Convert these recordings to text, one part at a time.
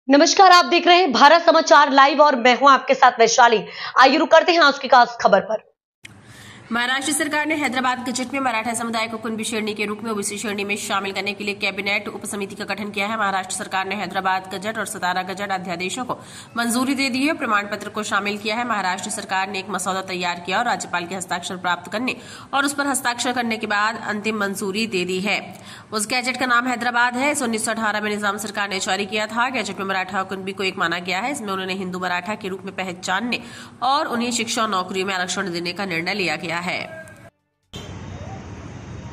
नमस्कार, आप देख रहे हैं भारत समाचार लाइव और मैं हूं आपके साथ वैशाली। आइए रुक करते हैं आज की खास खबर पर। महाराष्ट्र सरकार ने हैदराबाद गजट में मराठा समुदाय को कुणबी श्रेणी के रूप में ओबीसी श्रेणी में शामिल करने के लिए कैबिनेट उपसमिति का गठन किया है। महाराष्ट्र सरकार ने हैदराबाद गजट और सतारा गजट अध्यादेशों को मंजूरी दे दी है, प्रमाण पत्र को शामिल किया है। महाराष्ट्र सरकार ने एक मसौदा तैयार किया और राज्यपाल के हस्ताक्षर प्राप्त करने और उस पर हस्ताक्षर करने के बाद अंतिम मंजूरी दे दी है। उस गैजेट का नाम हैदराबाद है। इस 1918 में निजाम सरकार ने जारी किया था। गैजेट में मराठा और कुणबी को एक माना गया है। इसमें उन्होंने हिंदू मराठा के रूप में पहचानने और उन्हें शिक्षा और नौकरियों में आरक्षण देने का निर्णय लिया गया है।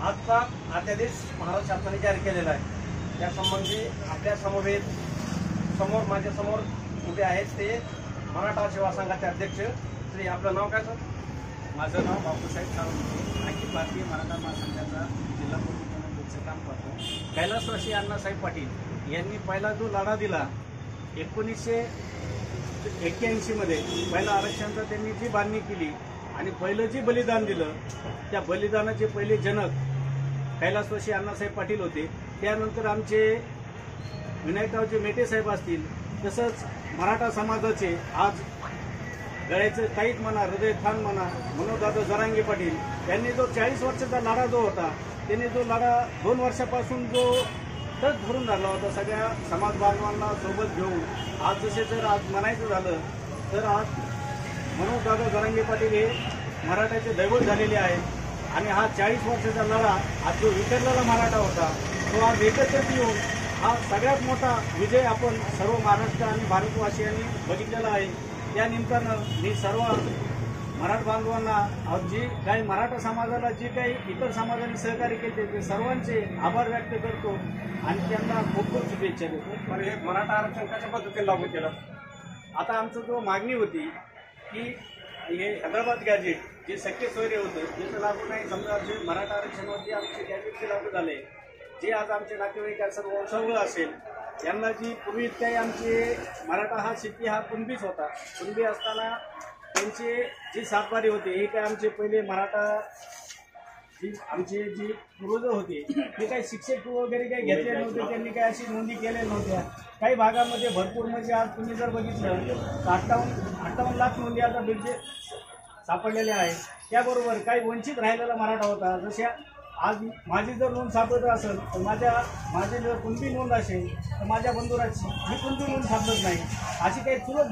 आजचा अध्यादेश महाराष्ट्र शासनाने जारी केलेला आहे। त्यासंबंधी आपल्या समोर माझ्यासमोर उभे आहेत ते मराठा सेवा संघाचे अध्यक्ष श्री, आपलं नाव काय सर? माझं नाव बापूसाहेब सावंत, अखिल भारतीय मराठा महासंघाचा जिल्हा प्रमुख काम करतो। कैलासवासी अण्णासाहेब पाटील यांनी पहिला जो लढा दिला 1981 मध्ये, पहिला आरक्षणाचा त्यांनी जी बांधणी केली आणि पहिलं जे बलिदान दिलं, त्या बलिदानाचे पहिले जनक कैलासवासी अण्णासाहेब पाटील होते। त्यानंतर आमचे विनायकरावचे मेटे साहेब असतील, तसंच मराठा समाजाचे आज गळ्याचे ताईत म्हणा, हृदय थान म्हणा, मनोजदादा जरांगे पाटील यांनी जो 40 वर्षाचा लढा जो होता, त्यांनी जो लढा 2 वर्षापासून जो तट धरून राहिला होता, सगळ्या समाज बांधवांना सोबत घेऊन आज जसे जर आज म्हणायचं झालं तर आज मनोजदादा जरांगे पाटील हे मराठ्याचे दैवत झालेले आहेत। आणि हा 40 वर्षाचा लढा आज जो विखरलेला मराठा होता, तो आज एकत्रित येऊन हा सगळ्यात मोठा विजय आपण सर्व महाराष्ट्र आणि भारतवासियांनी बघितलेला आहे। त्या निमित्तानं मी सर्व मराठा बांधवांना, जी काही मराठा समाजाला जी काही इतर समाजाने सहकार्य केले ते सर्वांचे आभार व्यक्त करतो आणि त्यांना खूप खूप शुभेच्छा देतो। पण हे मराठा आरक्षण कशा पद्धतीने लागू केलं? आता आमचं जो मागणी होती की हे हैदराबाद गॅजेट जे शक्य सोयरे होतं त्याचं लागू नाही, समजा जे मराठा आरक्षणावरती आमचे गॅजेटचे लागू झाले, जे आज आमचे नातेवाईक असेल, वंशावळ असेल, यांना जी पूर्वी काही आमचे मराठा हा शेती हा कुणबीच होता, कुणबी असताना त्यांचे जी सातबारी होते, हे काय आमचे पहिले मराठा आमचे जी पूर्वज होते ते काही शिक्षक वगैरे काही घेतले नव्हते, त्यांनी काही अशी नोंदी केल्या नव्हत्या। काही भागामध्ये भरपूर, म्हणजे आज तुम्ही जर बघितलं तर 58 लाख नोंदी आता बिलचे सापडलेल्या आहेत। त्याबरोबर काही वंचित राहिलेला मराठा होता, जशा आज माझी जर नोंद सापडत असेल तर माझी जर कुणबी नोंद असेल तर माझ्या बंधुराची ही कुणबी नोंद सापडत नाही, अशी काही चुलत